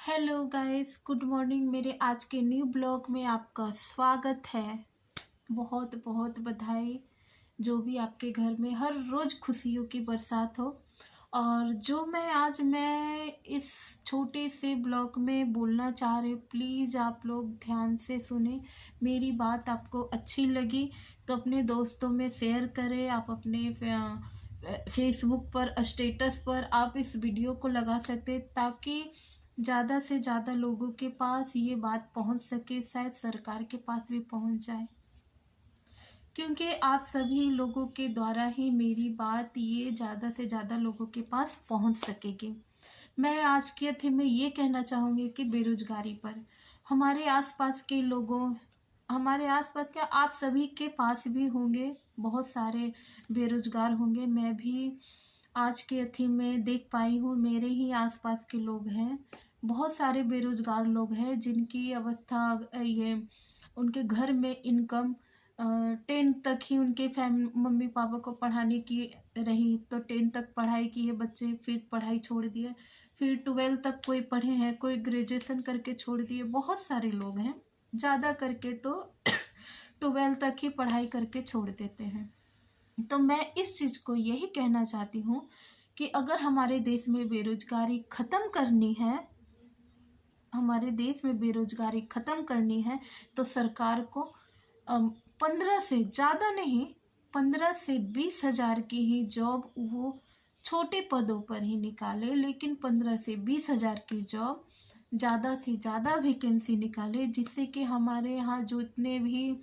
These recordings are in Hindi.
Hello guys, good morning. मेरे आज के न्यू ब्लॉग में आपका स्वागत है। बहुत बहुत बधाई। जो भी आपके घर में हर रोज़ खुशियों की बरसात हो। और जो मैं इस छोटे से ब्लॉग में बोलना चाह रही हूँ, प्लीज़ आप लोग ध्यान से सुने। मेरी बात आपको अच्छी लगी तो अपने दोस्तों में शेयर करें। आप अपने फेसबुक पर स्टेटस पर आप इस वीडियो को लगा सकते, ताकि ज़्यादा से ज़्यादा लोगों के पास ये बात पहुंच सके, शायद सरकार के पास भी पहुंच जाए, क्योंकि आप सभी लोगों के द्वारा ही मेरी बात ये ज़्यादा से ज़्यादा लोगों के पास पहुंच सकेगी। मैं आज के थीम में ये कहना चाहूँगी कि बेरोजगारी पर हमारे आसपास के लोगों, हमारे आसपास क्या आप सभी के पास भी होंगे, बहुत सारे बेरोजगार होंगे। मैं भी आज के थीम में देख पाई हूँ, मेरे ही आसपास के लोग हैं, बहुत सारे बेरोजगार लोग हैं जिनकी अवस्था ये उनके घर में इनकम 10 तक ही उनके मम्मी पापा को पढ़ाने की रही, तो 10 तक पढ़ाई किए बच्चे, फिर पढ़ाई छोड़ दिए, फिर 12 तक कोई पढ़े हैं, कोई ग्रेजुएशन करके छोड़ दिए। बहुत सारे लोग हैं, ज़्यादा करके तो 12 तक ही पढ़ाई करके छोड़ देते हैं। तो मैं इस चीज़ को यही कहना चाहती हूँ कि अगर हमारे देश में बेरोजगारी ख़त्म करनी है, हमारे देश में बेरोजगारी ख़त्म करनी है, तो सरकार को 15 से ज़्यादा नहीं, 15 से 20 हज़ार की ही जॉब वो छोटे पदों पर ही निकाले, लेकिन 15 से 20 हज़ार की जॉब ज़्यादा से ज़्यादा वैकेंसी निकाले, जिससे कि हमारे यहाँ जो इतने भी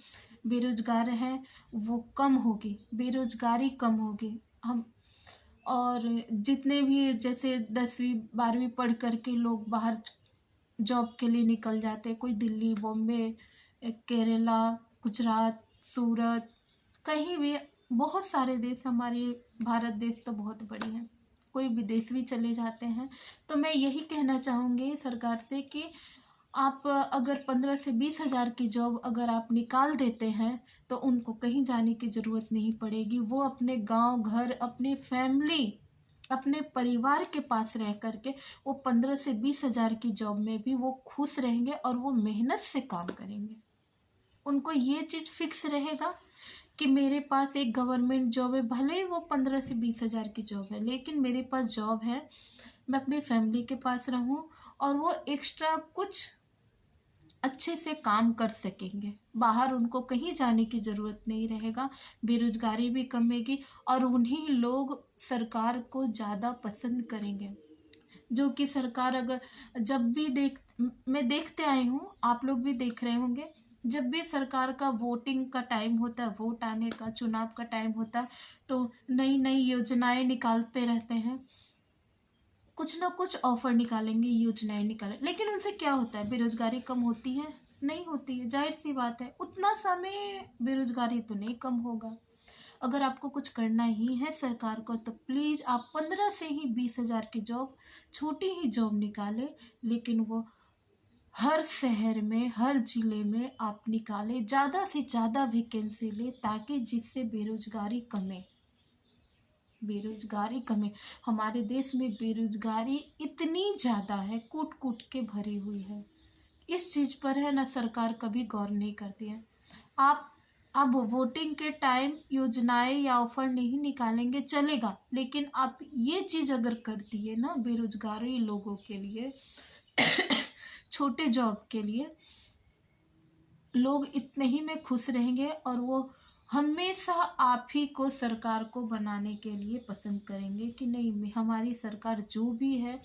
बेरोजगार हैं वो कम होगी, बेरोजगारी कम होगी। हम और जितने भी जैसे 10वीं 12वीं पढ़ करके लोग बाहर जॉब के लिए निकल जाते हैं, कोई दिल्ली, बॉम्बे, केरला, गुजरात, सूरत, कहीं भी। बहुत सारे देश, हमारे भारत देश तो बहुत बड़ी है, कोई विदेश भी चले जाते हैं। तो मैं यही कहना चाहूँगी सरकार से कि आप अगर 15 से 20 हज़ार की जॉब अगर आप निकाल देते हैं तो उनको कहीं जाने की ज़रूरत नहीं पड़ेगी। वो अपने गांव घर, अपने फैमिली, अपने परिवार के पास रह करके वो 15 से 20 हज़ार की जॉब में भी वो खुश रहेंगे और वो मेहनत से काम करेंगे। उनको ये चीज़ फिक्स रहेगा कि मेरे पास एक गवर्नमेंट जॉब है, भले ही वो 15 से 20 हज़ार की जॉब है, लेकिन मेरे पास जॉब है, मैं अपनी फैमिली के पास रहूं और वो एक्स्ट्रा कुछ अच्छे से काम कर सकेंगे। बाहर उनको कहीं जाने की ज़रूरत नहीं रहेगा, बेरोजगारी भी कमेगी और उन्हीं लोग सरकार को ज़्यादा पसंद करेंगे। जो कि सरकार अगर जब भी मैं देखते आई हूँ, आप लोग भी देख रहे होंगे, जब भी सरकार का वोटिंग का टाइम होता है, वोट आने का, चुनाव का टाइम होता है, तो नई नई योजनाएं निकालते रहते हैं, कुछ ना कुछ ऑफर निकालेंगे, योजनाएं निकालें, लेकिन उनसे क्या होता है? बेरोजगारी कम होती है? नहीं होती है। जाहिर सी बात है, उतना समय बेरोजगारी तो नहीं कम होगा। अगर आपको कुछ करना ही है सरकार को, तो प्लीज़ आप 15 से ही 20 हज़ार की जॉब, छोटी ही जॉब निकाले, लेकिन वो हर शहर में, हर जिले में आप निकाले, ज़्यादा से ज़्यादा वैकेंसी ले, ताकि जिससे बेरोजगारी कमे, बेरोजगारी कमे। हमारे देश में बेरोजगारी इतनी ज़्यादा है, कूट कूट के भरी हुई है। इस चीज़ पर है ना, सरकार कभी गौर नहीं करती है। आप अब वोटिंग के टाइम योजनाएं या ऑफर नहीं निकालेंगे चलेगा, लेकिन आप ये चीज़ अगर करती है ना, बेरोजगारी लोगों के लिए छोटे जॉब के लिए, लोग इतने ही में खुश रहेंगे और वो हमेशा आप ही को, सरकार को बनाने के लिए पसंद करेंगे कि नहीं, हमारी सरकार जो भी है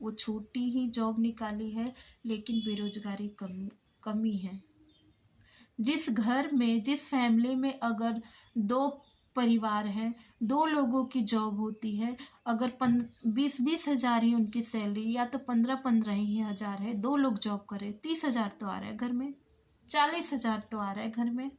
वो छोटी ही जॉब निकाली है, लेकिन बेरोजगारी कमी है। जिस घर में, जिस फैमिली में अगर 2 परिवार हैं, 2 लोगों की जॉब होती है, अगर 20-20 हज़ार ही उनकी सैलरी, या तो 15-15 ही हज़ार है, 2 लोग जॉब करें, 30 हज़ार तो आ रहा है घर में, 40 हज़ार तो आ रहा है घर में।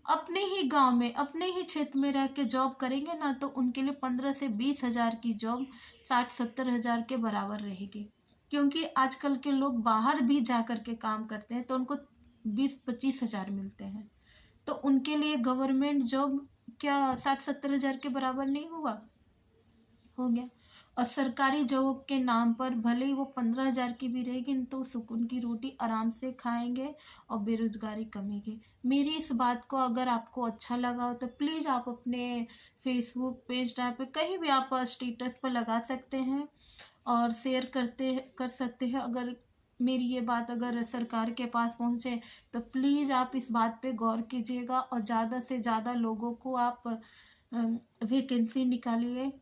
अपने ही गांव में, अपने ही क्षेत्र में रह के जॉब करेंगे ना, तो उनके लिए 15 से 20 हज़ार की जॉब 60-70 हज़ार के बराबर रहेगी। क्योंकि आजकल के लोग बाहर भी जा कर के काम करते हैं, तो उनको 20-25 हज़ार मिलते हैं, तो उनके लिए गवर्नमेंट जॉब क्या 60-70 हज़ार के बराबर नहीं हुआ? हो गया। और सरकारी जॉब के नाम पर भले ही वो 15,000 की भी रहेगी तो सुकून की रोटी आराम से खाएंगे और बेरोजगारी कमेगी। मेरी इस बात को अगर आपको अच्छा लगा हो तो प्लीज़ आप अपने फेसबुक पेज पे कहीं भी आप स्टेटस पर लगा सकते हैं और शेयर कर सकते हैं। अगर मेरी ये बात अगर सरकार के पास पहुंचे तो प्लीज़ आप इस बात पे गौर कीजिएगा और ज़्यादा से ज़्यादा लोगों को आप वैकेंसी निकालिए,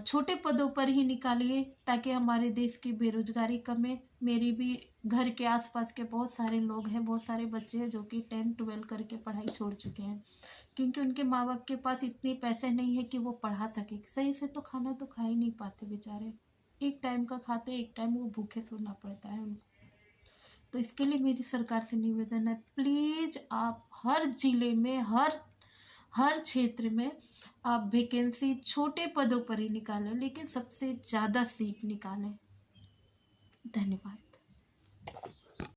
छोटे पदों पर ही निकालिए ताकि हमारे देश की बेरोजगारी कमे। मेरे भी घर के आसपास के बहुत सारे लोग हैं, बहुत सारे बच्चे हैं जो कि 10-12 करके पढ़ाई छोड़ चुके हैं क्योंकि उनके माँ बाप के पास इतने पैसे नहीं है कि वो पढ़ा सके। सही से तो खाना तो खा ही नहीं पाते बेचारे, एक टाइम का खाते, एक टाइम वो भूखे सोना पड़ता है उनको। तो इसके लिए मेरी सरकार से निवेदन है, प्लीज आप हर जिले में, हर क्षेत्र में आप वैकेंसी छोटे पदों पर ही निकालें, लेकिन सबसे ज़्यादा सीट निकालें। धन्यवाद।